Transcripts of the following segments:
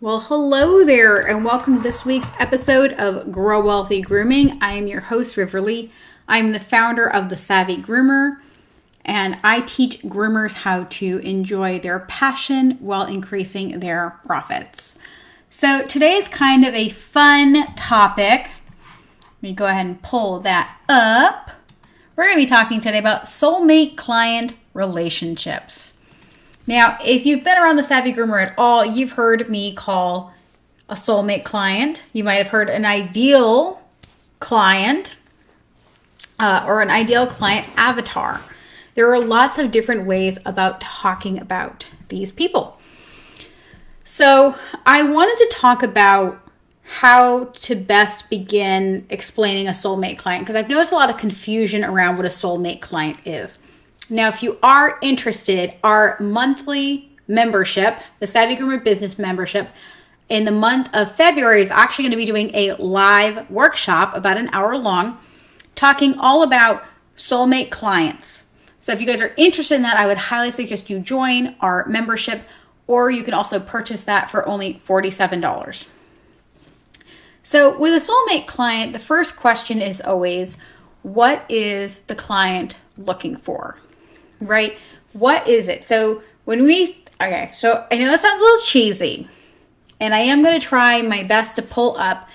Well, hello there, and welcome to this week's episode of Grow Wealthy Grooming. I am your host, Riverly. I'm the founder of the Savvy Groomer, and I teach groomers how to enjoy their passion while increasing their profits. So today is kind of a fun topic. Let me go ahead and pull that up. We're going to be talking today about soulmate client relationships. Now, if you've been around the Savvy Groomer at all, you've heard me call a soulmate client. You might have heard an ideal client or an ideal client avatar. There are lots of different ways about talking about these people. So I wanted to talk about how to best begin explaining a soulmate client, because I've noticed a lot of confusion around what a soulmate client is. Now, if you are interested, our monthly membership, the Savvy Groomer Business Membership, in the month of February is actually going to be doing a live workshop about an hour long, talking all about soulmate clients. So if you guys are interested in that, I would highly suggest you join our membership, or you can also purchase that for only $47. So with a soulmate client, the first question is always, what is the client looking for? Right? What is it? So so I know it sounds a little cheesy, and I am going to try my best to pull up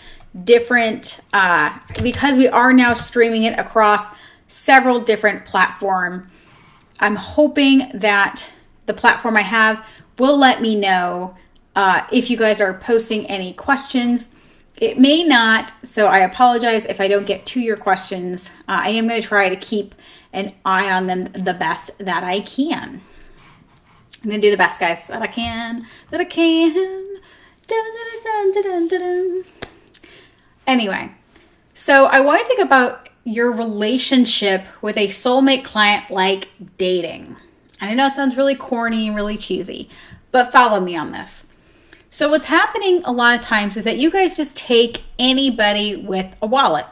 different, because we are now streaming it across several different platforms. I'm hoping that the platform I have will let me know if you guys are posting any questions. It may not, so I apologize if I don't get to your questions. I am going to try to keep an eye on them the best that I can. I'm going to do the best, guys, that I can. Anyway, so I want to think about your relationship with a soulmate client like dating. And I know it sounds really corny and really cheesy, but follow me on this. So what's happening a lot of times is that you guys just take anybody with a wallet.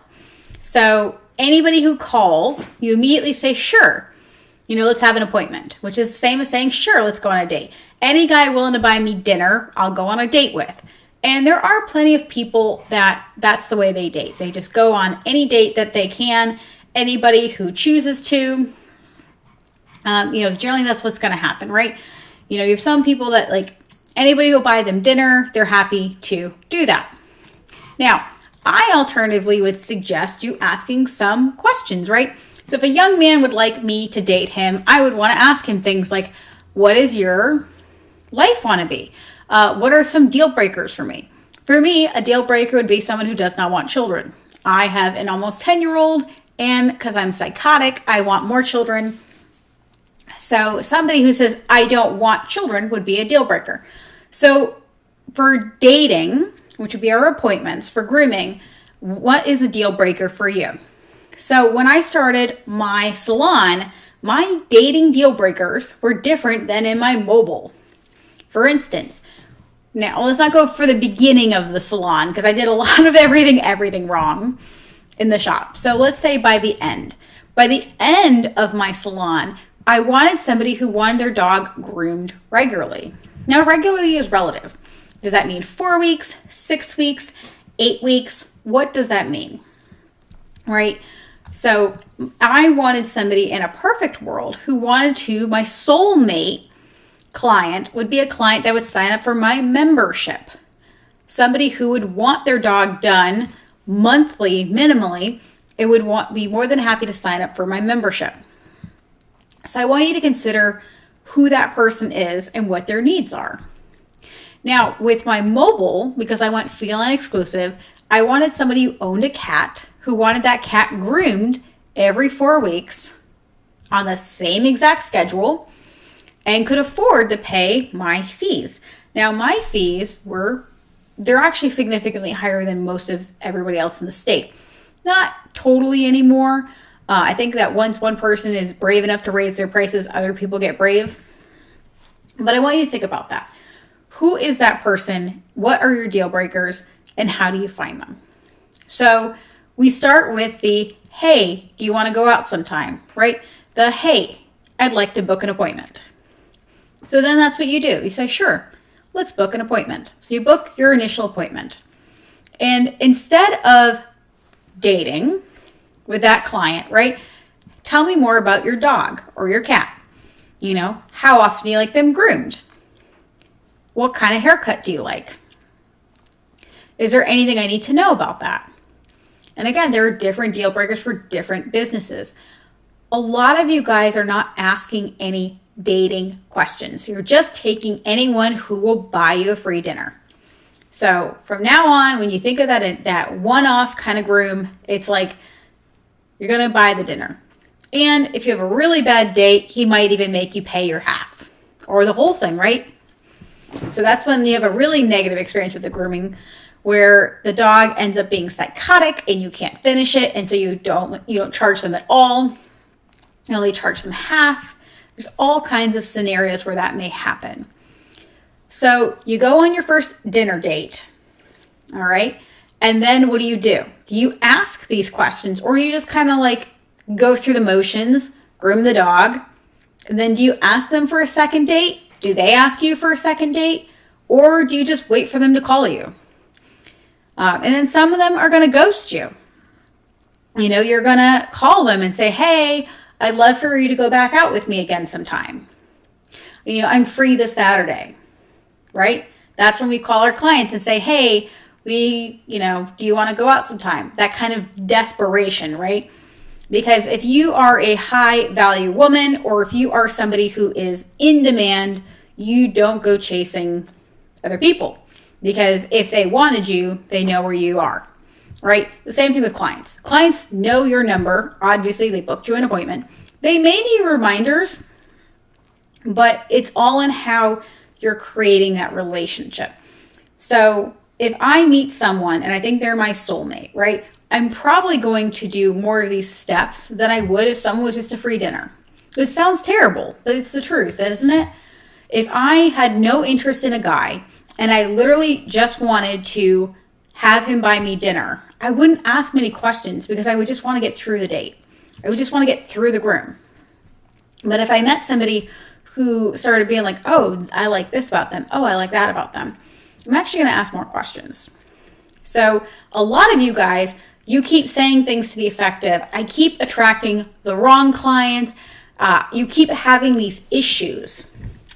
So anybody who calls, you immediately say, sure, let's have an appointment, which is the same as saying, sure, let's go on a date. Any guy willing to buy me dinner, I'll go on a date with. And there are plenty of people that's the way they date. They just go on any date that they can. Anybody who chooses to, generally that's what's going to happen, right? You have some people that anybody who'll buy them dinner, they're happy to do that. Now, I alternatively would suggest you asking some questions, right? So if a young man would like me to date him, I would want to ask him things like, what does your life want to be? What are some deal breakers for me? For me, a deal breaker would be someone who does not want children. I have an almost 10-year-old, and because I'm psychotic, I want more children. So somebody who says, I don't want children would be a deal breaker. So for dating, which would be our appointments, for grooming, what is a deal breaker for you? So when I started my salon, my dating deal breakers were different than in my mobile. For instance, now let's not go for the beginning of the salon, because I did a lot of everything wrong in the shop. So let's say by the end of my salon, I wanted somebody who wanted their dog groomed regularly. Now, regularly is relative. Does that mean 4 weeks, 6 weeks, 8 weeks? What does that mean? Right? So I wanted somebody in a perfect world who my soulmate client would be a client that would sign up for my membership. Somebody who would want their dog done monthly, minimally, and would be more than happy to sign up for my membership. So I want you to consider who that person is and what their needs are. Now, with my mobile, because I went feline exclusive, I wanted somebody who owned a cat, who wanted that cat groomed every 4 weeks on the same exact schedule and could afford to pay my fees. Now, my fees they're actually significantly higher than most of everybody else in the state. Not totally anymore. I think that once one person is brave enough to raise their prices, other people get brave. But I want you to think about that. Who is that person? What are your deal breakers? And how do you find them? So we start with the, hey, do you want to go out sometime? Right? The, hey, I'd like to book an appointment. So then that's what you do. You say, sure, let's book an appointment. So you book your initial appointment. And instead of dating with that client, right? Tell me more about your dog or your cat. How often do you like them groomed? What kind of haircut do you like? Is there anything I need to know about that? And again, there are different deal breakers for different businesses. A lot of you guys are not asking any dating questions. You're just taking anyone who will buy you a free dinner. So from now on, when you think of that one-off kind of groom, it's like you're going to buy the dinner. And if you have a really bad date, he might even make you pay your half or the whole thing, right? So that's when you have a really negative experience with the grooming, where the dog ends up being psychotic and you can't finish it, and so you don't charge them at all. You only charge them half. There's all kinds of scenarios where that may happen. So you go on your first dinner date, all right? And then what do? Do you ask these questions, or do you just kind of like go through the motions, groom the dog, and then do you ask them for a second date? Do they ask you for a second date? Or do you just wait for them to call you? And then some of them are going to ghost you. You're going to call them and say, hey, I'd love for you to go back out with me again sometime. I'm free this Saturday, right? That's when we call our clients and say, hey, do you want to go out sometime? That kind of desperation, right? Because if you are a high value woman, or if you are somebody who is in demand, you don't go chasing other people, because if they wanted you, they know where you are, right? The same thing with clients. Clients know your number. Obviously, they booked you an appointment. They may need reminders, but it's all in how you're creating that relationship. So if I meet someone and I think they're my soulmate, right? I'm probably going to do more of these steps than I would if someone was just a free dinner. It sounds terrible, but it's the truth, isn't it? If I had no interest in a guy and I literally just wanted to have him buy me dinner, I wouldn't ask many questions, because I would just want to get through the date. I would just want to get through the groom. But if I met somebody who started being like, oh, I like this about them, oh, I like that about them, I'm actually going to ask more questions. So a lot of you guys, you keep saying things to the effect of, I keep attracting the wrong clients. You keep having these issues.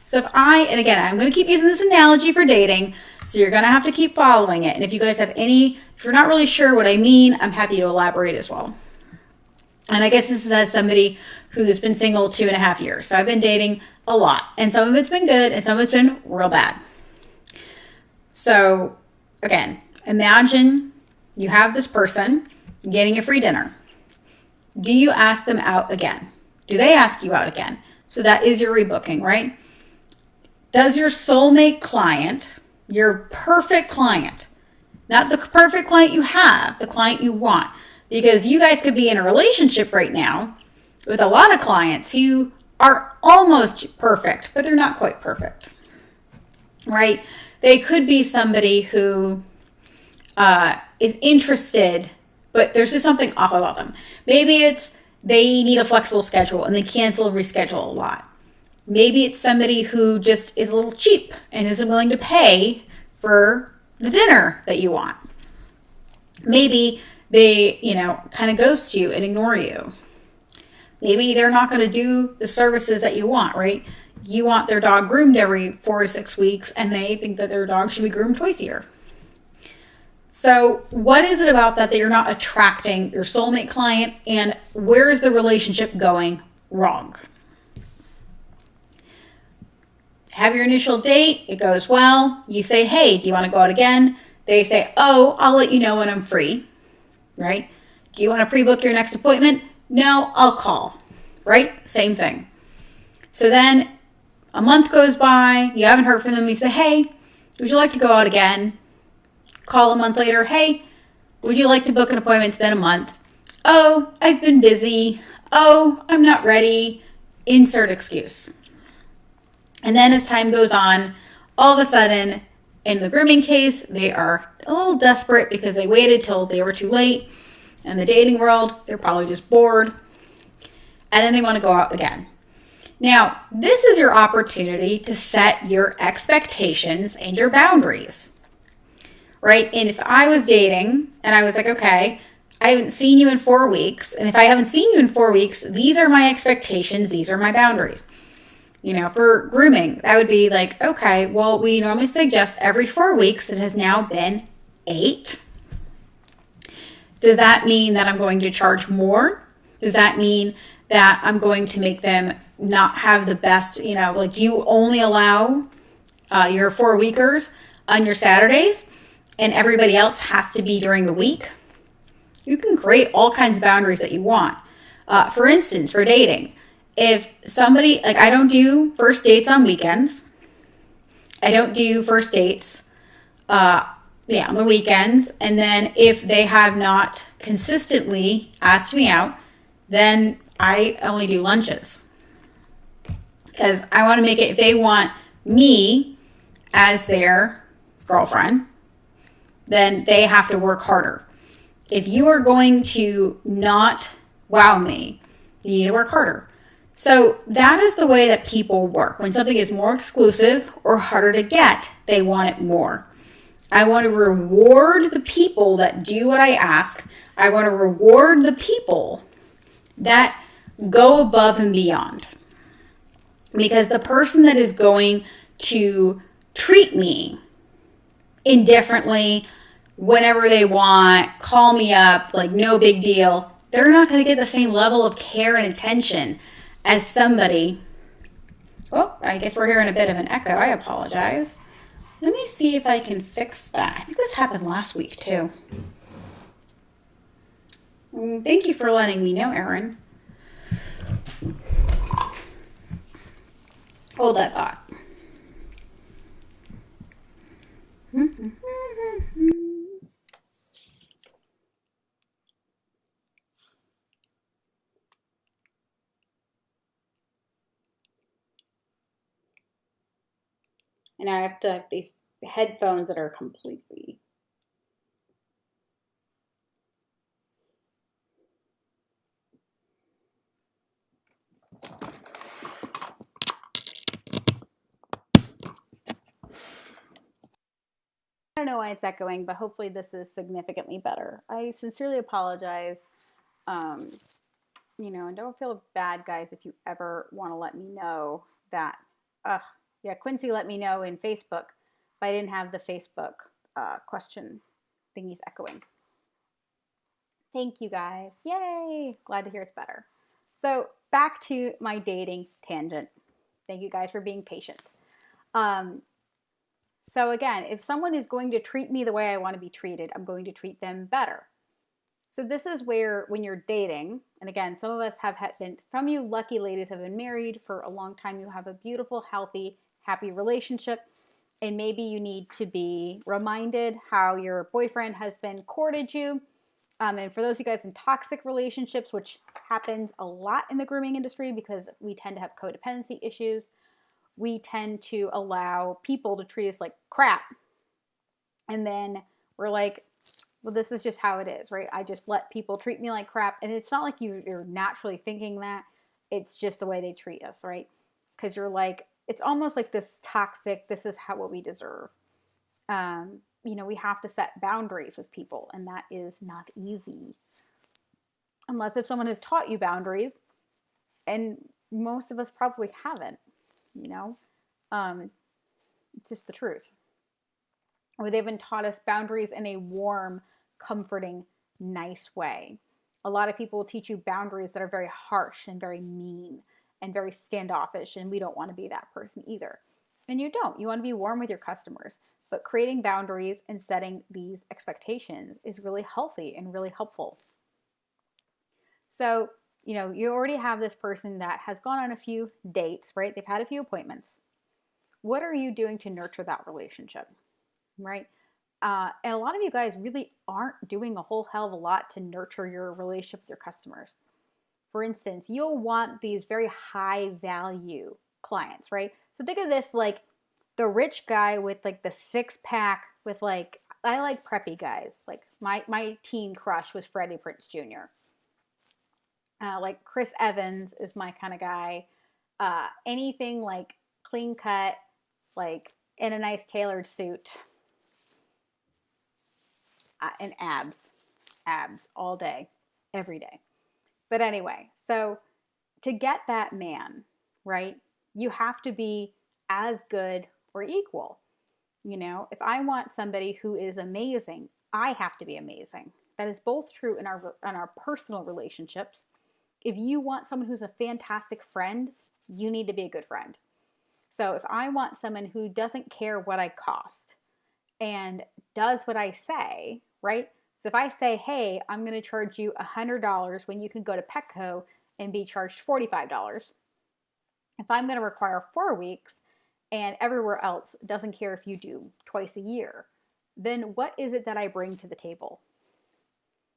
So and again, I'm going to keep using this analogy for dating, so you're going to have to keep following it. And if you guys have if you're not really sure what I mean, I'm happy to elaborate as well. And I guess this is as somebody who's been single 2.5 years. So I've been dating a lot, and some of it's been good and some of it's been real bad. So again, imagine you have this person getting a free dinner. Do you ask them out again? Do they ask you out again? So that is your rebooking, right? Does your soulmate client, your perfect client, not the perfect client you have, the client you want, because you guys could be in a relationship right now with a lot of clients who are almost perfect, but they're not quite perfect, right? They could be somebody who is interested, but there's just something off about them. Maybe it's they need a flexible schedule and they cancel and reschedule a lot. Maybe it's somebody who just is a little cheap and isn't willing to pay for the dinner that you want. Maybe they, kind of ghost you and ignore you. Maybe they're not going to do the services that you want, right? You want their dog groomed every 4 to 6 weeks, and they think that their dog should be groomed twice a year. So what is it about that you're not attracting your soulmate client, and where is the relationship going wrong? Have your initial date, it goes well. You say, hey, do you want to go out again? They say, oh, I'll let you know when I'm free, right? Do you want to pre-book your next appointment? No, I'll call, right? Same thing. So then a month goes by, you haven't heard from them. You say, hey, would you like to go out again? Call a month later, hey, would you like to book an appointment? It's been a month. Oh, I've been busy. Oh, I'm not ready. Insert excuse. And then as time goes on, all of a sudden, in the grooming case, they are a little desperate because they waited till they were too late. In the dating world, they're probably just bored. And then they want to go out again. Now, this is your opportunity to set your expectations and your boundaries, right? And if I was dating and I was like, okay, I haven't seen you in 4 weeks. And if I haven't seen you in 4 weeks, these are my expectations. These are my boundaries. For grooming, that would be like, okay, well, we normally suggest every 4 weeks. It has now been 8. Does that mean that I'm going to charge more? Does that mean that I'm going to make them not have the best, like you only allow your 4 weekers on your Saturdays and everybody else has to be during the week? You can create all kinds of boundaries that you want. For instance, for dating, if somebody, like I don't do first dates on weekends. I don't do first dates on the weekends. And then if they have not consistently asked me out, then I only do lunches. Because I want to make it, if they want me as their girlfriend, then they have to work harder. If you are going to not wow me, you need to work harder. So that is the way that people work. When something is more exclusive or harder to get, they want it more. I want to reward the people that do what I ask. I want to reward the people that go above and beyond. Because the person that is going to treat me indifferently, whenever they want, call me up, like no big deal, they're not going to get the same level of care and attention as somebody. Oh, I guess we're hearing a bit of an echo. I apologize. Let me see if I can fix that. I think this happened last week too. Thank you for letting me know, Erin. Hold that thought. And I have to have these headphones that are completely... I don't know why it's echoing, but hopefully this is significantly better. I sincerely apologize. And don't feel bad, guys, if you ever want to let me know that. Quincy let me know in Facebook, but I didn't have the Facebook question thingies echoing. Thank you, guys. Yay! Glad to hear it's better. So back to my dating tangent. Thank you guys for being patient. So again, if someone is going to treat me the way I want to be treated, I'm going to treat them better. So this is where, when you're dating, and again, some of us have been, some of you lucky ladies have been married for a long time. You have a beautiful, healthy, happy relationship. And maybe you need to be reminded how your boyfriend has been courted you. And for those of you guys in toxic relationships, which happens a lot in the grooming industry because we tend to have codependency issues, we tend to allow people to treat us like crap. And then we're like, well, this is just how it is, right? I just let people treat me like crap. And it's not like you're naturally thinking that. It's just the way they treat us, right? Because you're like, it's almost like this toxic, this is what we deserve. We have to set boundaries with people, and that is not easy. Unless if someone has taught you boundaries, and most of us probably haven't, it's just the truth. Or they haven't taught us boundaries in a warm, comforting, nice way. A lot of people will teach you boundaries that are very harsh and very mean and very standoffish, and we don't want to be that person either. And you don't. You want to be warm with your customers. But creating boundaries and setting these expectations is really healthy and really helpful. So, you already have this person that has gone on a few dates, right? They've had a few appointments. What are you doing to nurture that relationship, right? And a lot of you guys really aren't doing a whole hell of a lot to nurture your relationship with your customers. For instance, you'll want these very high value clients, right? So think of this like the rich guy with like the 6-pack with like, I like preppy guys. Like my teen crush was Freddie Prinze Jr. Like Chris Evans is my kind of guy. anything like clean cut, like in a nice tailored suit, and abs all day, every day. But anyway, so to get that man, right, you have to be as good or equal. If I want somebody who is amazing, I have to be amazing. That is both true in our personal relationships. If you want someone who's a fantastic friend, you need to be a good friend. So if I want someone who doesn't care what I cost and does what I say, right? So if I say, hey, I'm going to charge you $100 when you can go to Petco and be charged $45, if I'm going to require 4 weeks and everywhere else doesn't care if you do twice a year, then what is it that I bring to the table?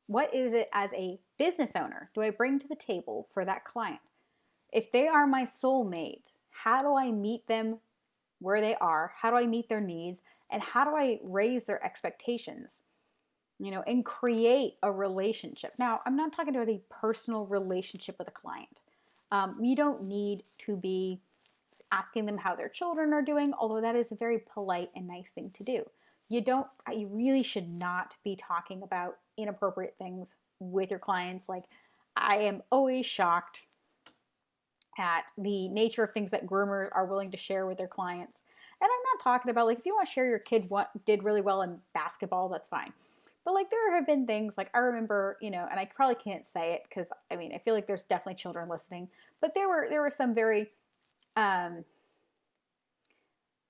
What is it as a business owner do I bring to the table for that client? If they are my soulmate, how do I meet them where they are? How do I meet their needs? And how do I raise their expectations? And create a relationship. Now, I'm not talking about a personal relationship with a client. You don't need to be asking them how their children are doing, although that is a very polite and nice thing to do. You really should not be talking about inappropriate things with your clients. Like, I am always shocked at the nature of things that groomers are willing to share with their clients. And I'm not talking about, like, if you want to share your kid what did really well in basketball, that's fine. But like, there have been things like, I remember, and I probably can't say it because I feel like there's definitely children listening, but there were some very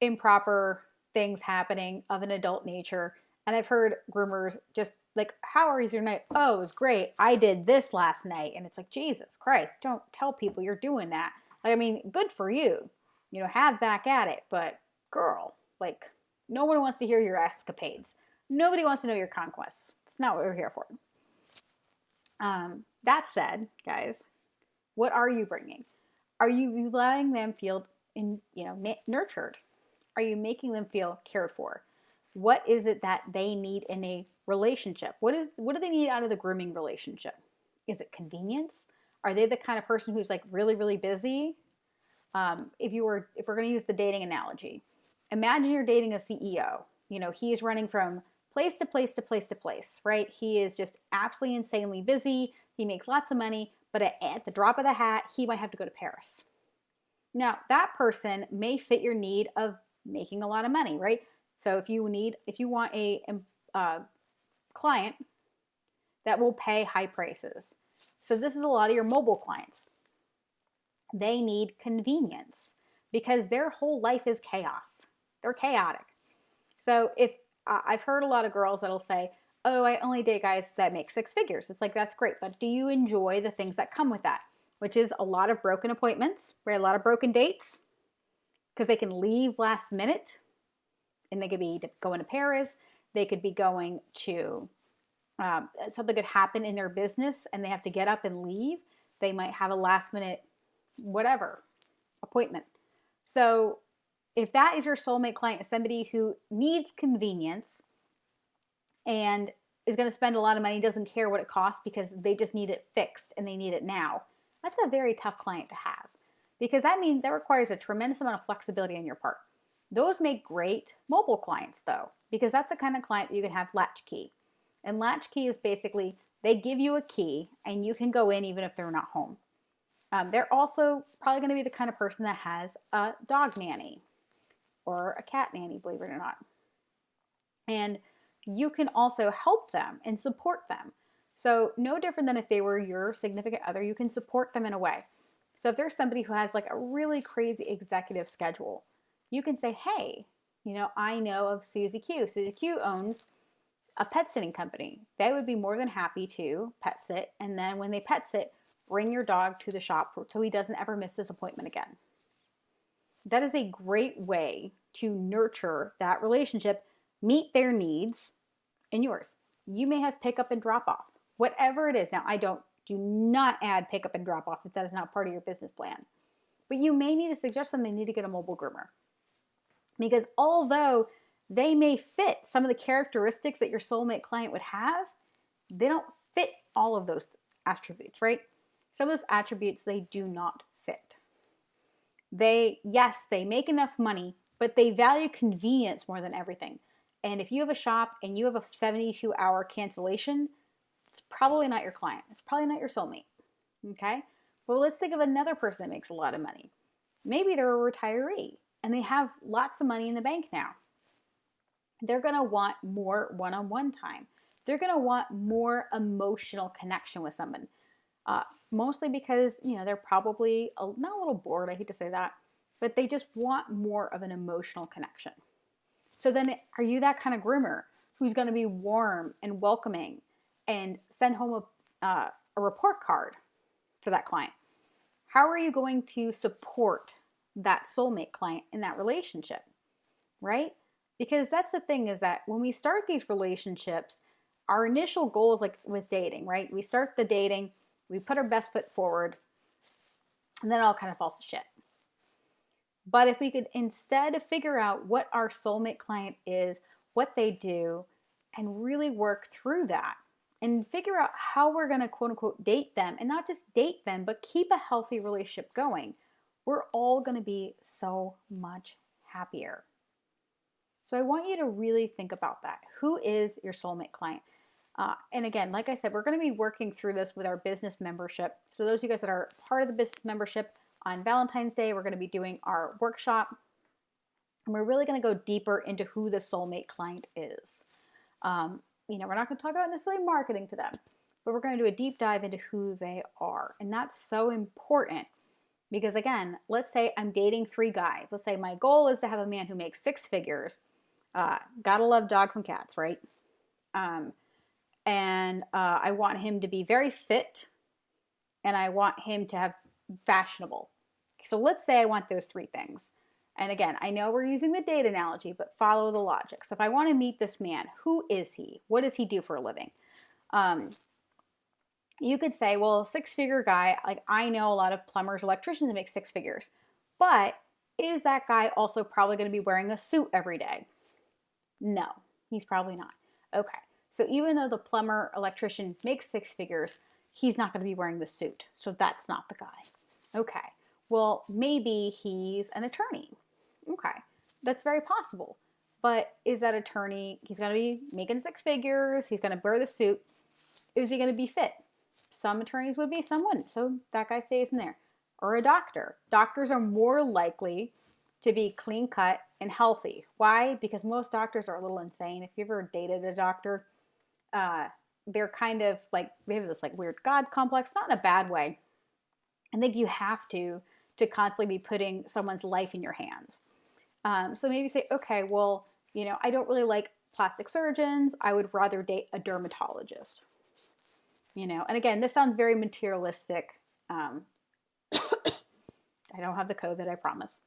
improper things happening of an adult nature. And I've heard groomers just like, how was your night? Oh, it was great. I did this last night. And it's like, Jesus Christ, don't tell people you're doing that. Good for you, have back at it. But girl, like, no one wants to hear your escapades. Nobody wants to know your conquests. It's not what we're here for. That said, guys, what are you bringing? Are you letting them feel nurtured? Are you making them feel cared for? What is it that they need in a relationship? What do they need out of the grooming relationship? Is it convenience? Are they the kind of person who's like really, really busy? If we're going to use the dating analogy, imagine you're dating a CEO. He is running from place to place to place to place, right? He is just absolutely insanely busy. He makes lots of money, but at the drop of the hat, he might have to go to Paris. Now, that person may fit your need of making a lot of money, right? So if you want a client that will pay high prices. So this is a lot of your mobile clients. They need convenience because their whole life is chaos. They're chaotic. So if I've heard a lot of girls that'll say, oh, I only date guys that make 6 figures. It's like, that's great, but do you enjoy the things that come with that? Which is a lot of broken appointments, right? A lot of broken dates, because they can leave last minute, and they could be going to Paris. They could be going to, something could happen in their business, and they have to get up and leave. They might have a last minute, whatever, appointment. So if that is your soulmate client, somebody who needs convenience and is going to spend a lot of money, doesn't care what it costs because they just need it fixed and they need it now, that's a very tough client to have, because that requires a tremendous amount of flexibility on your part. Those make great mobile clients though, because that's the kind of client that you can have latchkey. And latchkey is basically, they give you a key and you can go in even if they're not home. They're also probably going to be the kind of person that has a dog nanny or a cat nanny, believe it or not. And you can also help them and support them. So no different than if they were your significant other, you can support them in a way. So if there's somebody who has like a really crazy executive schedule, you can say, hey, I know of Susie Q. Susie Q owns a pet sitting company. They would be more than happy to pet sit. And then when they pet sit, bring your dog to the shop so he doesn't ever miss his appointment again. That is a great way to nurture that relationship, meet their needs and yours. You may have pickup and drop off, whatever it is. Now, do not add pickup and drop off if that is not part of your business plan. But you may need to suggest them they need to get a mobile groomer. Because although they may fit some of the characteristics that your soulmate client would have, they don't fit all of those attributes, right? Some of those attributes they do not fit. Yes, they make enough money, but they value convenience more than everything. And if you have a shop and you have a 72-hour cancellation, it's probably not your client. It's probably not your soulmate. Okay? Well, let's think of another person that makes a lot of money. Maybe they're a retiree and they have lots of money in the bank now. They're going to want more one-on-one time. They're going to want more emotional connection with someone. Mostly because, they're probably not a little bored, I hate to say that, but they just want more of an emotional connection. So then are you that kind of groomer who's going to be warm and welcoming and send home a report card for that client? How are you going to support that soulmate client in that relationship, right? Because that's the thing, is that when we start these relationships, our initial goal is like with dating, right? We start the dating, we put our best foot forward, and then it all kind of falls to shit. But if we could instead figure out what our soulmate client is, what they do, and really work through that and figure out how we're going to quote unquote date them, and not just date them, but keep a healthy relationship going, we're all going to be so much happier. So I want you to really think about that. Who is your soulmate client? And again, like I said, we're going to be working through this with our business membership. So those of you guys that are part of the business membership, on Valentine's Day, we're going to be doing our workshop. And we're really going to go deeper into who the soulmate client is. We're not going to talk about necessarily marketing to them, but we're going to do a deep dive into who they are. And that's so important because, again, let's say I'm dating 3 guys. Let's say my goal is to have a man who makes 6 figures. Gotta love dogs and cats, right? And I want him to be very fit, and I want him to have fashionable. So let's say I want those 3 things. And again, I know we're using the date analogy, but follow the logic. So if I want to meet this man, who is he? What does he do for a living? You could say, well, 6-figure guy, like I know a lot of plumbers, electricians that make 6 figures, but is that guy also probably going to be wearing a suit every day? No, he's probably not. Okay. So even though the plumber, electrician makes 6 figures, he's not going to be wearing the suit. So that's not the guy. Okay. Well, maybe he's an attorney. Okay. That's very possible. But is that attorney, he's going to be making 6 figures, he's going to wear the suit. Is he going to be fit? Some attorneys would be, some wouldn't. So that guy stays in there. Or a doctor. Doctors are more likely to be clean cut and healthy. Why? Because most doctors are a little insane. If you ever dated a doctor, they're kind of like, they have this like weird God complex, not in a bad way. I think you have to constantly be putting someone's life in your hands. So maybe say, okay, well, I don't really like plastic surgeons. I would rather date a dermatologist. And again, this sounds very materialistic. I don't have the COVID, I promise.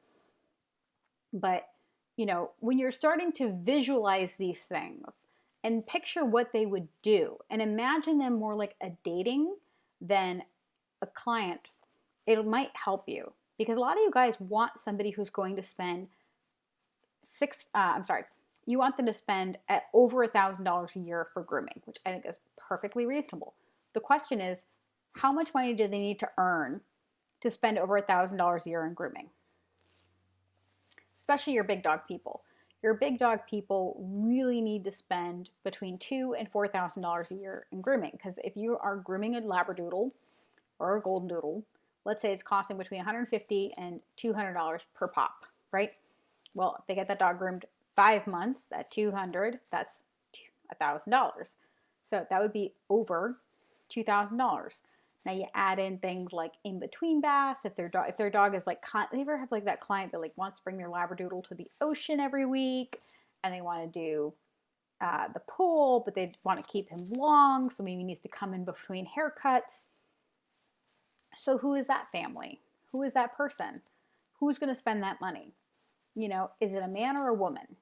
But, when you're starting to visualize these things and picture what they would do and imagine them more like a dating than a client, it might help you. Because a lot of you guys want somebody who's going to spend you want them to spend at over $1,000 a year for grooming, which I think is perfectly reasonable. The question is, how much money do they need to earn to spend over $1,000 a year in grooming? Especially your big dog people. Your big dog people really need to spend between $2,000 and $4,000 a year in grooming. Because if you are grooming a Labradoodle or a Golden Doodle, let's say it's costing between $150 and $200 per pop, right? Well, if they get that dog groomed 5 months at $200, that's $1,000. So that would be over $2,000. Now you add in things like in between baths. If their dog is like, they ever have like that client that like wants to bring their Labradoodle to the ocean every week, and they want to do the pool, but they want to keep him long, so maybe he needs to come in between haircuts. So who is that family? Who is that person? Who's going to spend that money? Is it a man or a woman?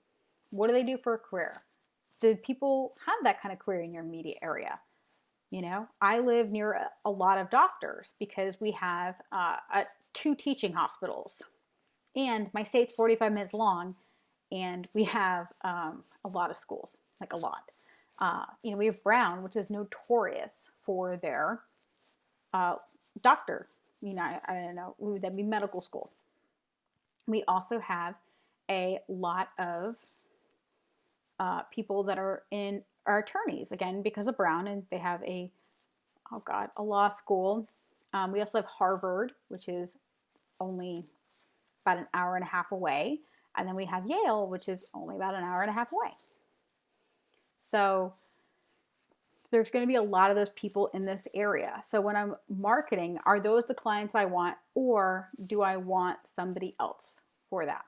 What do they do for a career? Do people have that kind of career in your immediate area? I live near a lot of doctors because we have 2 teaching hospitals, and my state's 45 minutes long, and we have a lot of schools, like a lot. We have Brown, which is notorious for their doctor. I don't know, that'd be medical school. We also have a lot of people that are attorneys, again, because of Brown, and they have a law school. We also have Harvard, which is only about an hour and a half away. And then we have Yale, which is only about an hour and a half away. So there's going to be a lot of those people in this area. So when I'm marketing, are those the clients I want, or do I want somebody else for that?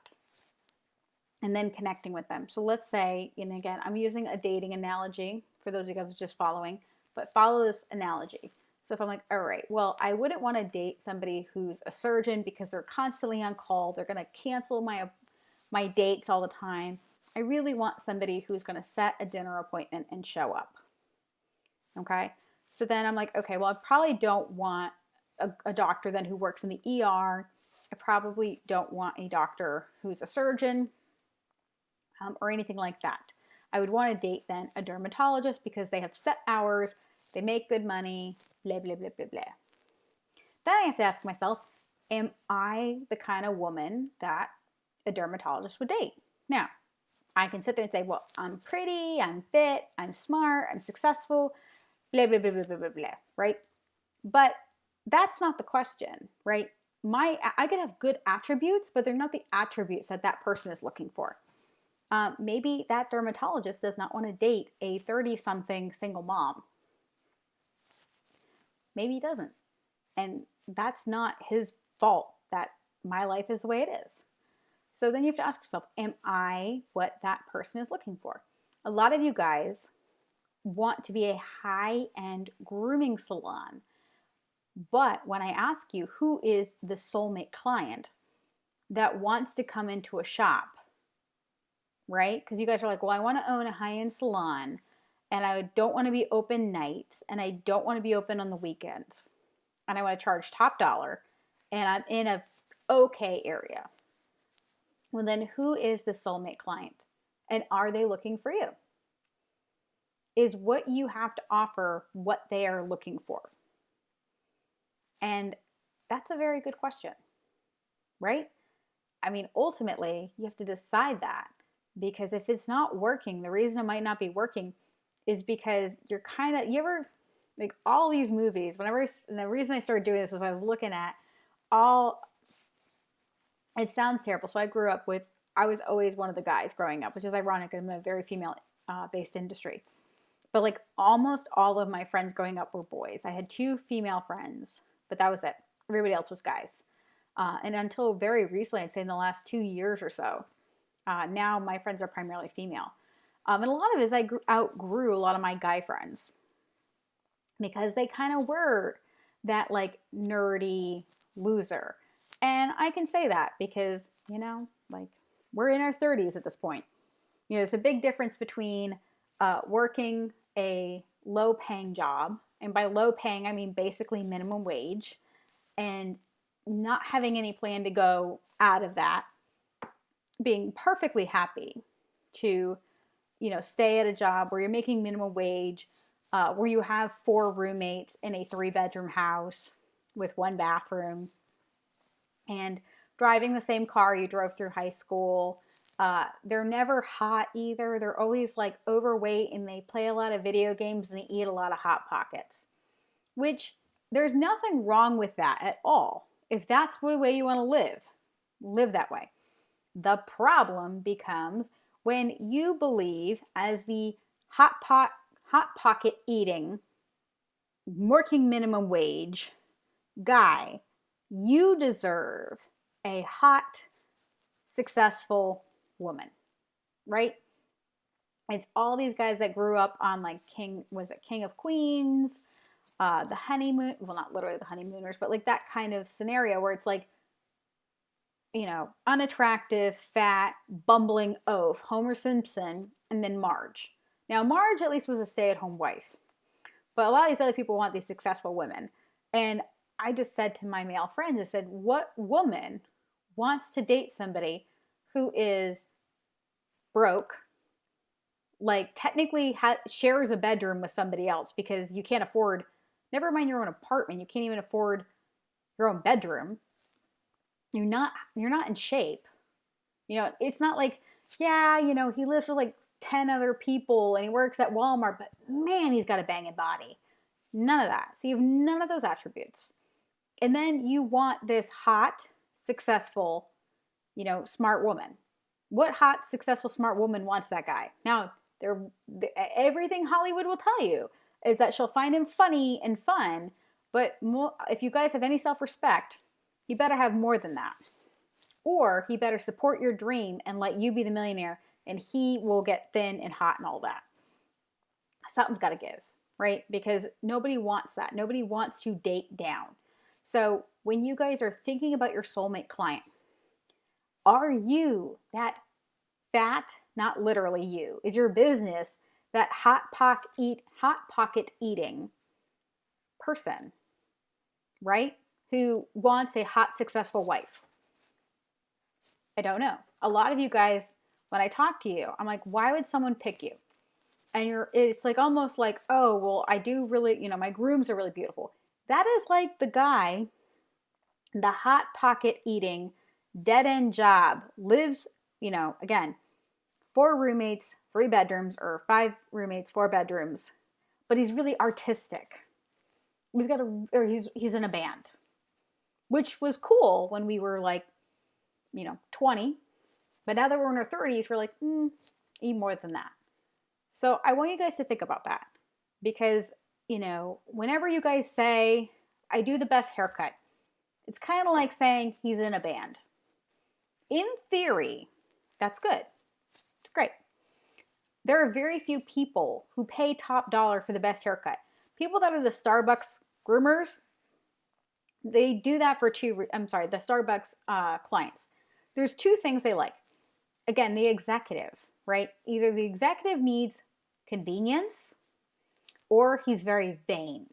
And then connecting with them. So let's say, and again, I'm using a dating analogy for those of you guys just following, but follow this analogy. So if I'm like, all right, well, I wouldn't want to date somebody who's a surgeon because they're constantly on call. They're going to cancel my dates all the time. I really want somebody who's going to set a dinner appointment and show up. Okay. So then I'm like, okay, well, I probably don't want a doctor then who works in the ER. I probably don't want a doctor who's a surgeon or anything like that. I would want to date then a dermatologist because they have set hours, they make good money, blah, blah, blah, blah, blah. Then I have to ask myself, am I the kind of woman that a dermatologist would date? Now, I can sit there and say, well, I'm pretty, I'm fit, I'm smart, I'm successful, blah, blah, blah, blah, blah, blah, blah, right? But that's not the question, right? I could have good attributes, but they're not the attributes that that person is looking for. Maybe that dermatologist does not want to date a 30-something single mom. Maybe he doesn't. And that's not his fault that my life is the way it is. So then you have to ask yourself, am I what that person is looking for? A lot of you guys want to be a high-end grooming salon. But when I ask you who is the soulmate client that wants to come into a shop, right? Because you guys are like, well, I want to own a high-end salon and I don't want to be open nights and I don't want to be open on the weekends and I want to charge top dollar and I'm in a okay area. Well, then who is the soulmate client and are they looking for you? Is what you have to offer what they are looking for? And that's a very good question, right? I mean, ultimately, you have to decide that because if it's not working, the reason it might not be working is because you're kind of, you ever, like all these movies, and the reason I started doing this was I was looking at it sounds terrible. So I was always one of the guys growing up, which is ironic. I'm in a very female based industry. But like almost all of my friends growing up were boys. I had 2 female friends, but that was it. Everybody else was guys. And until very recently, I'd say in the last 2 years or so, now my friends are primarily female. And a lot of it is I outgrew a lot of my guy friends because they kind of were that like nerdy loser. And I can say that because, like we're in our 30s at this point. There's a big difference between working a low-paying job, and by low-paying, I mean basically minimum wage, and not having any plan to go out of that, being perfectly happy to, stay at a job where you're making minimum wage, where you have 4 roommates in a 3-bedroom house with 1 bathroom, and driving the same car you drove through high school. They're never hot either. They're always like overweight and they play a lot of video games and they eat a lot of Hot Pockets, which there's nothing wrong with that at all. If that's the way you want to live that way. The problem becomes when you believe as the Hot Pocket eating, working minimum wage guy, you deserve a hot, successful woman, right? It's all these guys that grew up on like King of Queens, the honeymoon, well, not literally the honeymooners, but like that kind of scenario where it's like, unattractive, fat, bumbling oaf, Homer Simpson, and then Marge. Now, Marge at least was a stay-at-home wife, but a lot of these other people want these successful women. And I just said to my male friends, I said, what woman wants to date somebody who is broke, like technically shares a bedroom with somebody else because you can't afford, never mind your own apartment, you can't even afford your own bedroom. you're not in shape. It's not like, yeah, he lives with like 10 other people and he works at Walmart, but man, he's got a banging body. None of that. So you have none of those attributes. And then you want this hot, successful, smart woman. What hot, successful, smart woman wants that guy? Now, everything Hollywood will tell you is that she'll find him funny and fun, but if you guys have any self-respect, you better have more than that. Or he better support your dream and let you be the millionaire, and he will get thin and hot and all that. Something's got to give, right? Because nobody wants that. Nobody wants to date down. So when you guys are thinking about your soulmate client, are you that fat, not literally you, is your business that hot pocket eating person, right? Who wants a hot, successful wife? I don't know. A lot of you guys, when I talk to you, I'm like, why would someone pick you? And it's like almost like, oh, well, I do really, my grooms are really beautiful. That is like the guy, the hot pocket eating, dead end job, lives, again, 4 roommates, 3 bedrooms, or 5 roommates, 4 bedrooms, but he's really artistic. He's in a band, which was cool when we were like, 20. But now that we're in our 30s, we're like, need more than that. So I want you guys to think about that because, whenever you guys say, I do the best haircut, it's kind of like saying he's in a band. In theory, that's good. It's great. There are very few people who pay top dollar for the best haircut. People that are the Starbucks groomers, they do that for the Starbucks clients. There's 2 things they like. Again, the executive, right? Either the executive needs convenience or he's very vain.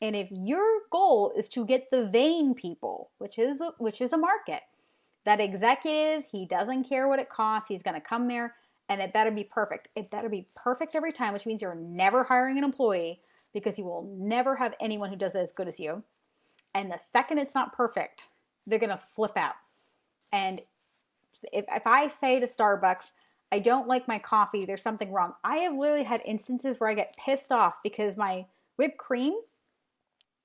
And if your goal is to get the vain people, which is a market, that executive, he doesn't care what it costs. He's going to come there and it better be perfect. It better be perfect every time, which means you're never hiring an employee because you will never have anyone who does it as good as you. And the second it's not perfect, they're going to flip out. And if I say to Starbucks, I don't like my coffee, there's something wrong. I have literally had instances where I get pissed off because my whipped cream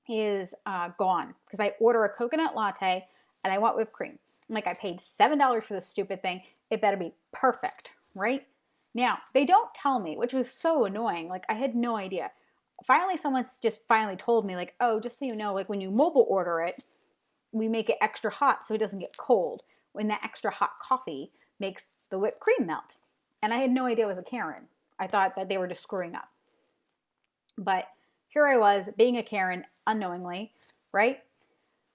is gone because I order a coconut latte and I want whipped cream. I'm like, I paid $7 for this stupid thing. It better be perfect, right? Now, they don't tell me, which was so annoying. Like, I had no idea. Finally, someone's just finally told me, like, oh, just so you know, like when you mobile order it, we make it extra hot so it doesn't get cold. When that extra hot coffee makes the whipped cream melt. And I had no idea it was a Karen. I thought that they were just screwing up. But here I was being a Karen unknowingly, right?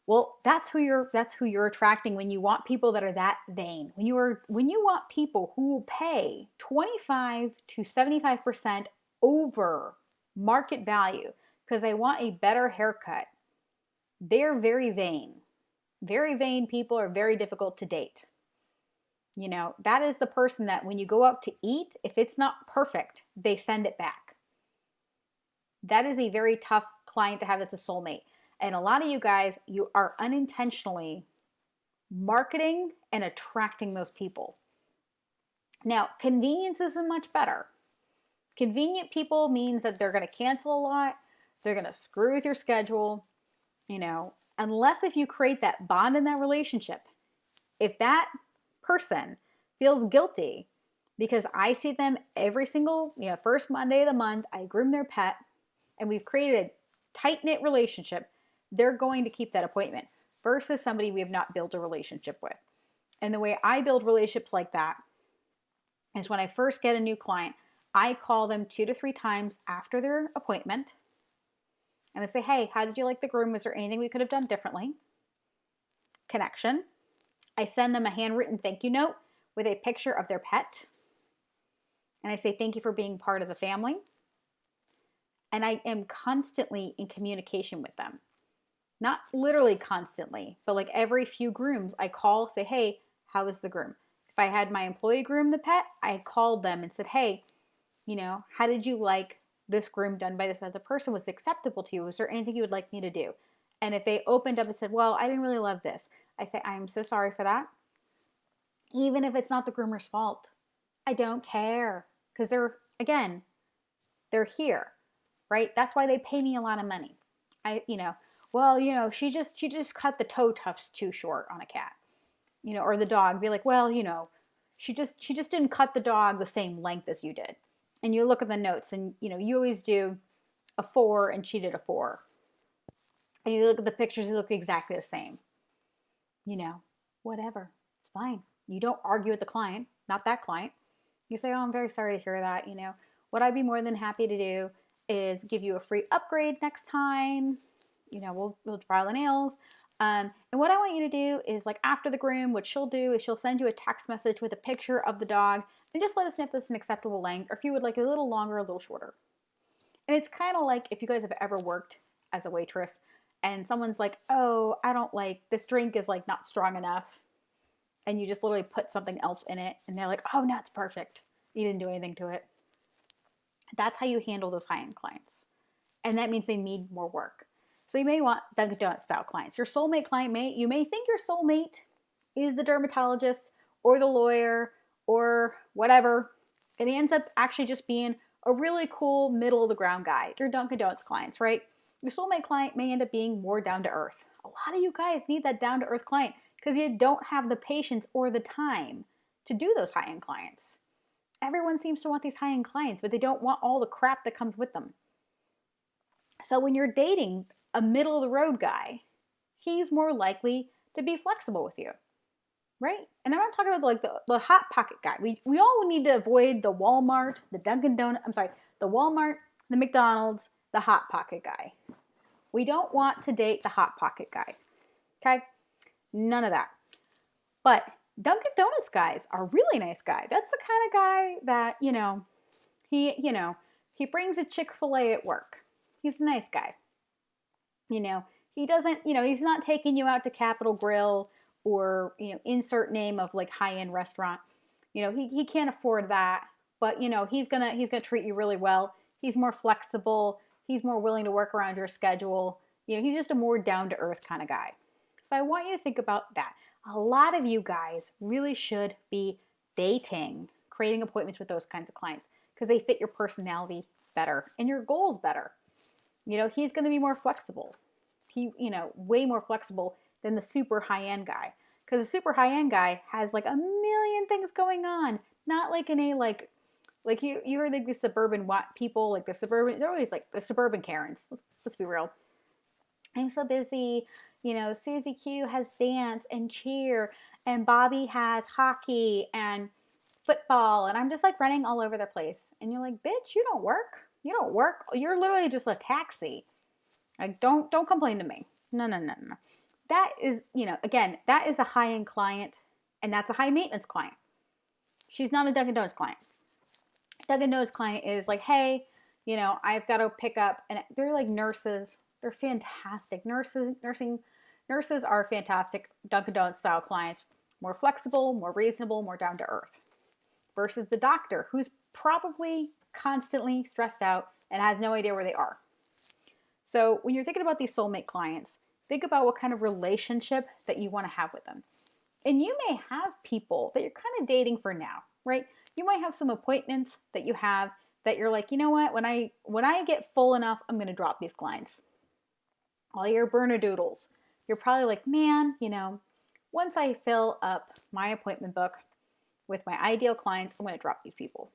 Well, that's who you're attracting when you want people that are that vain. When you want people who will pay 25 to 75% over market value because they want a better haircut. They're very vain. Very vain people are very difficult to date. That is the person that when you go out to eat, if it's not perfect, they send it back. That is a very tough client to have that's a soulmate. And a lot of you guys, you are unintentionally marketing and attracting those people. Now, convenience isn't much better. Convenient people means that they're going to cancel a lot. They're going to screw with your schedule. Unless if you create that bond in that relationship, if that person feels guilty because I see them every single, first Monday of the month, I groom their pet and we've created a tight-knit relationship, they're going to keep that appointment versus somebody we have not built a relationship with. And the way I build relationships like that is when I first get a new client, I call them 2 to 3 times after their appointment. And I say, hey, how did you like the groom? Was there anything we could have done differently? Connection. I send them a handwritten thank you note with a picture of their pet. And I say, thank you for being part of the family. And I am constantly in communication with them. Not literally constantly, but like every few grooms, I call, say, hey, how was the groom? If I had my employee groom the pet, I called them and said, hey, how did you like this groom done by this other person? Was it acceptable to you? Was there anything you would like me to do? And if they opened up and said, well, I didn't really love this, I say, I am so sorry for that. Even if it's not the groomer's fault, I don't care, because they're here, right? That's why they pay me a lot of money. She just cut the toe tufts too short on a cat, or the dog. Be like, well, she just didn't cut the dog the same length as you did. And you look at the notes, and you always do a 4, and she did a 4. And you look at the pictures, they look exactly the same. Whatever, it's fine. You don't argue with the client, not that client. You say, oh, I'm very sorry to hear that. What I'd be more than happy to do is give you a free upgrade next time. We'll file the nails. And what I want you to do is, like, after the groom, what she'll do is she'll send you a text message with a picture of the dog and just let us know if it's an acceptable length, or if you would like a little longer, a little shorter. And it's kind of like if you guys have ever worked as a waitress and someone's like, oh, I don't like, this drink is like not strong enough. And you just literally put something else in it. And they're like, oh, no, it's perfect. You didn't do anything to it. That's how you handle those high-end clients. And that means they need more work. So you may want Dunkin' Donuts style clients. Your soulmate client you may think your soulmate is the dermatologist or the lawyer or whatever. And he ends up actually just being a really cool middle of the ground guy. Your Dunkin' Donuts clients, right? Your soulmate client may end up being more down to earth. A lot of you guys need that down to earth client because you don't have the patience or the time to do those high-end clients. Everyone seems to want these high-end clients, but they don't want all the crap that comes with them. So when you're dating a middle of the road guy, he's more likely to be flexible with you, right? And I'm not talking about like the hot pocket guy. We all need to avoid the Walmart, the the Walmart, the McDonald's, the hot pocket guy. We don't want to date the hot pocket guy, okay? None of that. But Dunkin' Donuts guys are really nice guy. That's the kind of guy that, he brings a Chick-fil-A at work. He's a nice guy. He doesn't, he's not taking you out to Capitol Grill or, insert name of like high-end restaurant. He can't afford that, but he's gonna treat you really well. He's more flexible. He's more willing to work around your schedule. He's just a more down-to-earth kind of guy. So I want you to think about that. A lot of you guys really should be dating, creating appointments with those kinds of clients because they fit your personality better and your goals better. He's going to be more flexible. Way more flexible than the super high-end guy. Because the super high-end guy has like a million things going on. Not like in a like you heard like the suburban people, like they're always like the suburban Karens. Let's be real. I'm so busy. Susie Q has dance and cheer, and Bobby has hockey and football, and I'm just like running all over the place. And you're like, bitch, you don't work. You don't work. You're literally just a taxi. Like, don't complain to me. No. That is, again, that is a high-end client, and that's a high-maintenance client. She's not a Dunkin' Donuts client. Dunkin' Donuts client is like, hey, I've got to pick up, and they're like nurses. They're fantastic. Nurses are fantastic Dunkin' Donuts style clients. More flexible, more reasonable, more down to earth. Versus the doctor, who's probably constantly stressed out and has no idea where they are. So when you're thinking about these soulmate clients, think about what kind of relationship that you want to have with them. And you may have people that you're kind of dating for now, right? You might have some appointments that you have that you're like, you know what? When I get full enough, I'm going to drop these clients. All your burner doodles. You're probably like, man, once I fill up my appointment book with my ideal clients, I'm going to drop these people.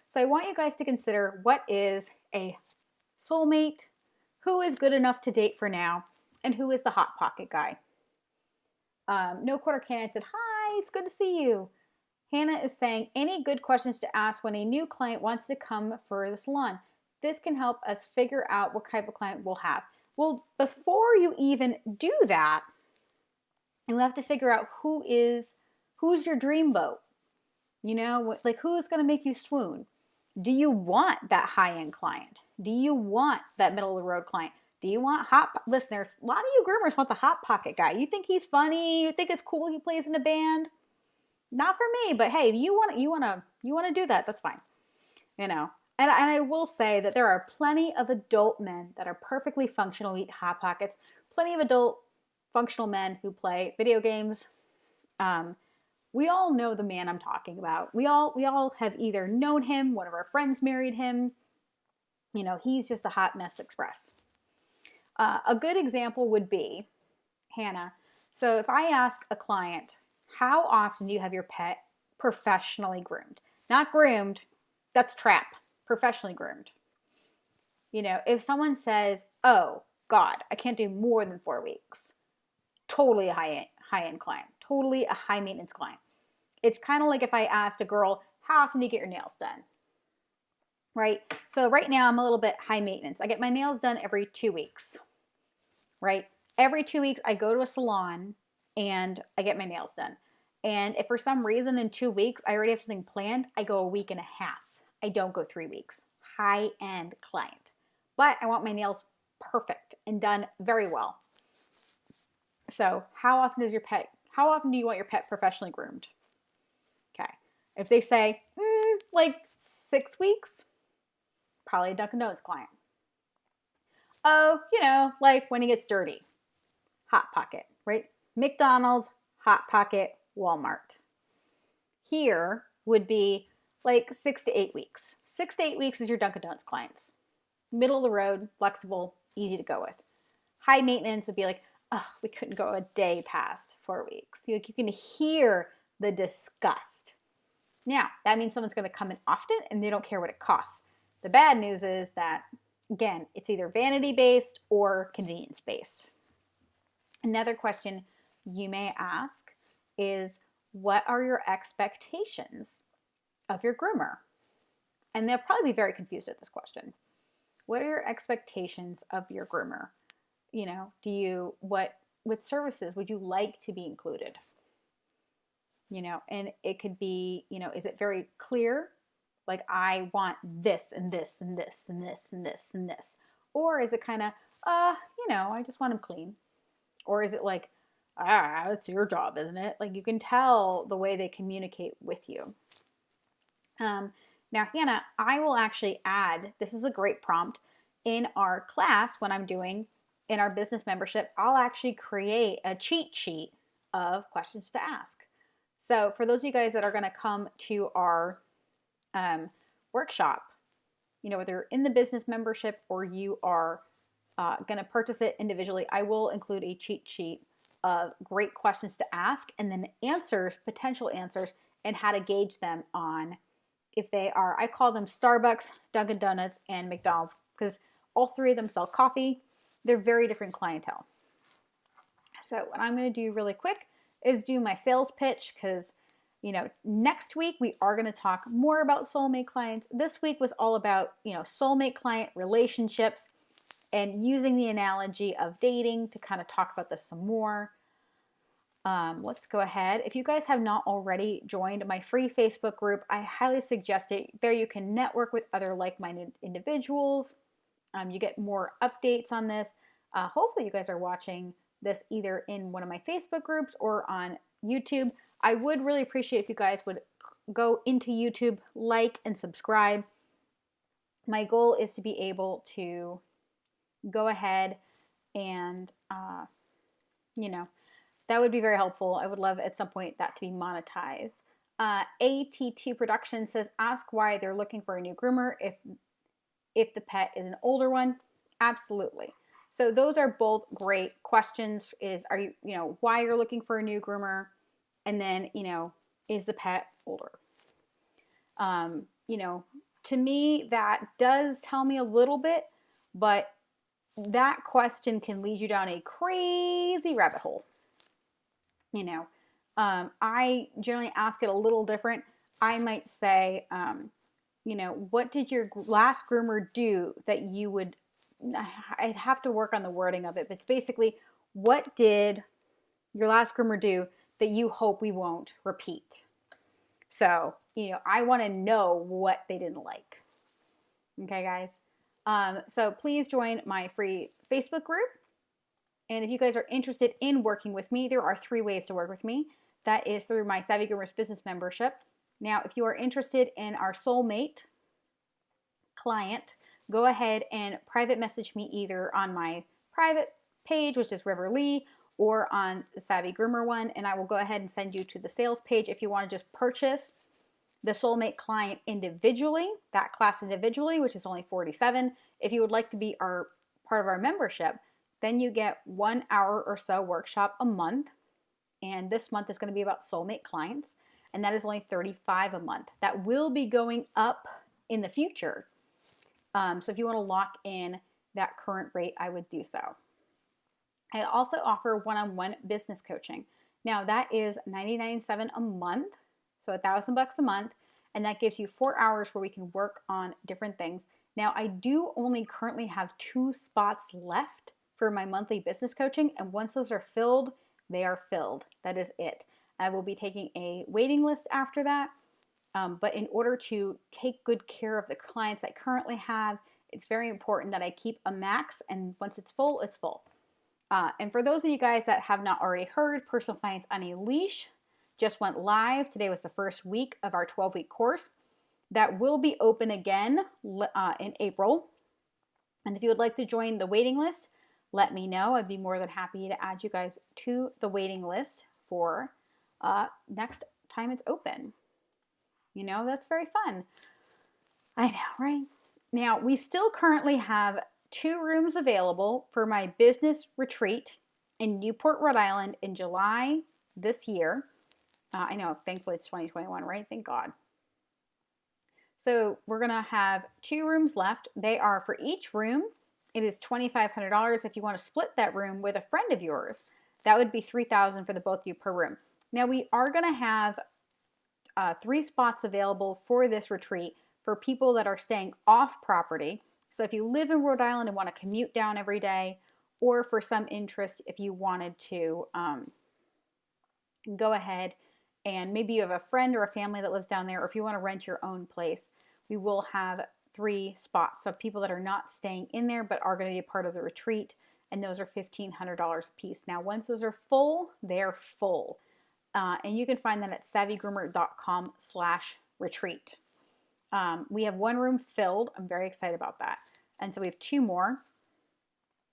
So I want you guys to consider what is a soulmate, who is good enough to date for now, and who is the hot pocket guy. No Quarter Cannon said, hi, it's good to see you. Hannah is saying, any good questions to ask when a new client wants to come for the salon? This can help us figure out what type of client we'll have. Well, before you even do that, you have to figure out who's your dream boat. Like who's going to make you swoon? Do you want that high-end client? Do you want that middle-of-the-road client? Do you want listeners? A lot of you groomers want the hot pocket guy. You think he's funny? You think it's cool he plays in a band? Not for me, but hey, if you want to do that, that's fine. And I will say that there are plenty of adult men that are perfectly functional eat hot pockets plenty of adult functional men who play video games. We all know the man I'm talking about. We all have either known him, one of our friends married him. You know, he's just a hot mess express. A good example would be Hannah. So if I ask a client, how often do you have your pet professionally groomed? Not groomed, that's trap. Professionally groomed. You know, if someone says, oh God, I can't do more than 4 weeks, totally a high-end client, totally a high maintenance client. It's kind of like if I asked a girl, how often do you get your nails done? Right? So right now I'm a little bit high maintenance. I get my nails done every 2 weeks, right? Every 2 weeks I go to a salon and I get my nails done. And if for some reason in 2 weeks I already have something planned, I go a week and a half. I don't go 3 weeks. High-end client. But I want my nails perfect and done very well. So how often do you want your pet professionally groomed? Okay. If they say, like 6 weeks, probably a Dunkin' Donuts client. Oh, you know, like when he gets dirty. Hot Pocket, right? McDonald's, Hot Pocket, Walmart. Here would be like 6 to 8 weeks. 6 to 8 weeks is your Dunkin' Donuts clients. Middle of the road, flexible, easy to go with. High maintenance would be like, oh, we couldn't go a day past 4 weeks. You can hear the disgust. Now, that means someone's going to come in often and they don't care what it costs. The bad news is that, again, it's either vanity-based or convenience-based. Another question you may ask is, what are your expectations of your groomer? And they'll probably be very confused at this question. What are your expectations of your groomer? You know, what services would you like to be included? You know, and it could be, you know, is it very clear? Like, I want this and this and this and this and this and this. Or is it kind of, you know, I just want them clean. Or is it like, it's your job, isn't it? Like, you can tell the way they communicate with you. Now, Hannah, I will actually add, this is a great prompt, in our class when I'm doing in our business membership, I'll actually create a cheat sheet of questions to ask. So for those of you guys that are going to come to our workshop, you know, whether you're in the business membership or you are going to purchase it individually, I will include a cheat sheet of great questions to ask and then answers, potential answers, and how to gauge them on if they are, I call them Starbucks, Dunkin' Donuts, and McDonald's, because all three of them sell coffee. They're very different clientele. So what I'm going to do really quick is do my sales pitch, because, you know, next week we are going to talk more about soulmate clients. This week was all about, you know, soulmate client relationships and using the analogy of dating to kind of talk about this some more. Let's go ahead. If you guys have not already joined my free Facebook group, I highly suggest it. There you can network with other like-minded individuals. You get more updates on this. Hopefully you guys are watching this either in one of my Facebook groups or on YouTube. I would really appreciate if you guys would go into YouTube, like and subscribe. My goal is to be able to go ahead and, you know, that would be very helpful. I would love at some point that to be monetized. AT2 Production says, ask why they're looking for a new groomer if the pet is an older one. Absolutely. So those are both great questions. Are you, you know, why you're looking for a new groomer, and then, you know, is the pet older? You know, to me, that does tell me a little bit, but that question can lead you down a crazy rabbit hole. You know, I generally ask it a little different. I might say, you know, what did your last groomer do that you would, I'd have to work on the wording of it, but it's basically, what did your last groomer do that you hope we won't repeat? So, you know, I want to know what they didn't like. Okay, guys? So please join my free Facebook group. And if you guys are interested in working with me, there are 3 ways to work with me. That is through my Savvy Groomers business membership. Now, if you are interested in our soulmate client, go ahead and private message me either on my private page, which is River Lee, or on the Savvy Groomer one, and I will go ahead and send you to the sales page if you want to just purchase the Soulmate client individually, that class individually, which is only $47. If you would like to be part of our membership, then you get 1 hour or so workshop a month. And this month is going to be about Soulmate clients, and that is only $35 a month. That will be going up in the future. So if you want to lock in that current rate, I would do so. I also offer one-on-one business coaching. Now that is $99.7 a month, so $1,000 a month, and that gives you 4 hours where we can work on different things. Now I do only currently have 2 spots left for my monthly business coaching, and once those are filled, they are filled. That is it. I will be taking a waiting list after that, but in order to take good care of the clients I currently have, it's very important that I keep a max, and once it's full, it's full. And for those of you guys that have not already heard, Personal Finance on a Leash just went live. Today was the first week of our 12-week course. That will be open again in April. And if you would like to join the waiting list, let me know. I'd be more than happy to add you guys to the waiting list for next time it's open. You know, that's very fun. I know, right? Now, we still currently have 2 rooms available for my business retreat in Newport, Rhode Island in July this year. I know, thankfully it's 2021, right? Thank God. So we're going to have 2 rooms left. They are for each room. It is $2,500. If you want to split that room with a friend of yours, that would be $3,000 for the both of you per room. Now we are going to have 3 spots available for this retreat for people that are staying off property. So if you live in Rhode Island and want to commute down every day, or for some interest, if you wanted to go ahead and maybe you have a friend or a family that lives down there, or if you want to rent your own place, we will have 3 spots. So people that are not staying in there but are going to be a part of the retreat, and those are $1,500 a piece. Now, once those are full, they're full. And you can find that at savvygroomer.com/retreat. We have 1 room filled. I'm very excited about that. And so we have 2 more.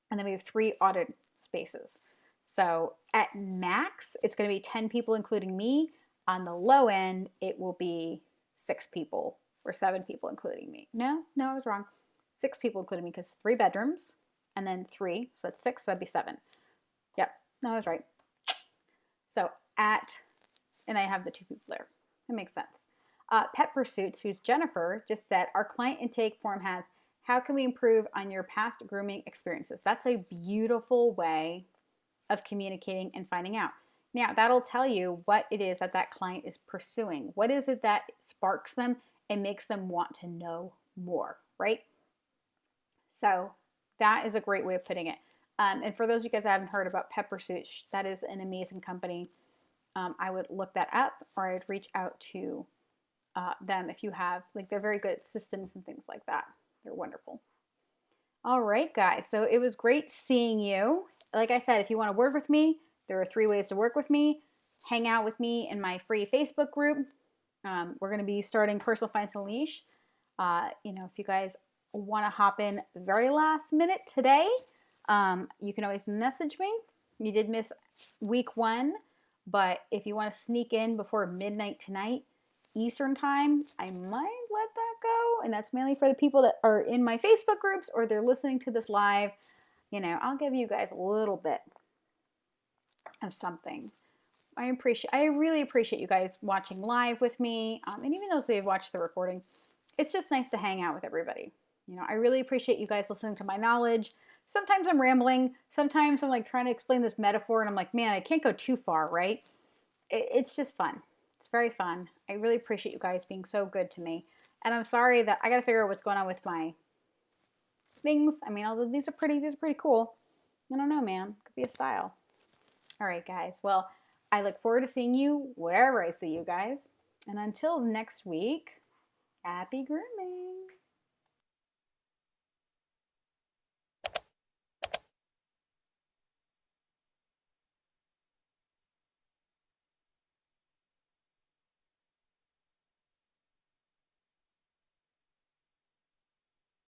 And then we have 3 audit spaces. So at max, it's going to be 10 people, including me. On the low end, it will be 6 people or 7 people, including me. No, I was wrong. 6 people, including me, because 3 bedrooms and then 3. So that's 6. So that'd be 7. Yep. No, I was right. So and I have the 2 people there. It makes sense. Pet Pursuits, who's Jennifer, just said, our client intake form has, how can we improve on your past grooming experiences? That's a beautiful way of communicating and finding out. Now, that'll tell you what it is that that client is pursuing. What is it that sparks them and makes them want to know more, right? So that is a great way of putting it. And for those of you guys that haven't heard about Pet Pursuits, that is an amazing company. I would look that up, or I'd reach out to them if you have, they're very good at systems and things like that. They're wonderful. All right, guys. So it was great seeing you. Like I said, if you want to work with me, there are 3 ways to work with me. Hang out with me in my free Facebook group. We're going to be starting Personal Finance on a Leash. If you guys want to hop in very last minute today, you can always message me. You did miss week 1, but if you want to sneak in before midnight tonight, Eastern time, I might let that go. And that's mainly for the people that are in my Facebook groups or they're listening to this live. I'll give you guys a little bit of something. I really appreciate you guys watching live with me. And even those who've watched the recording, it's just nice to hang out with everybody. I really appreciate you guys listening to my knowledge. Sometimes I'm rambling. Sometimes I'm trying to explain this metaphor and I'm like, man, I can't go too far, right? It's just fun. It's very fun. I really appreciate you guys being so good to me. And I'm sorry that I got to figure out what's going on with my things. I mean, although these are pretty cool. I don't know, man. Could be a style. All right, guys. Well, I look forward to seeing you wherever I see you guys. And until next week, happy grooming.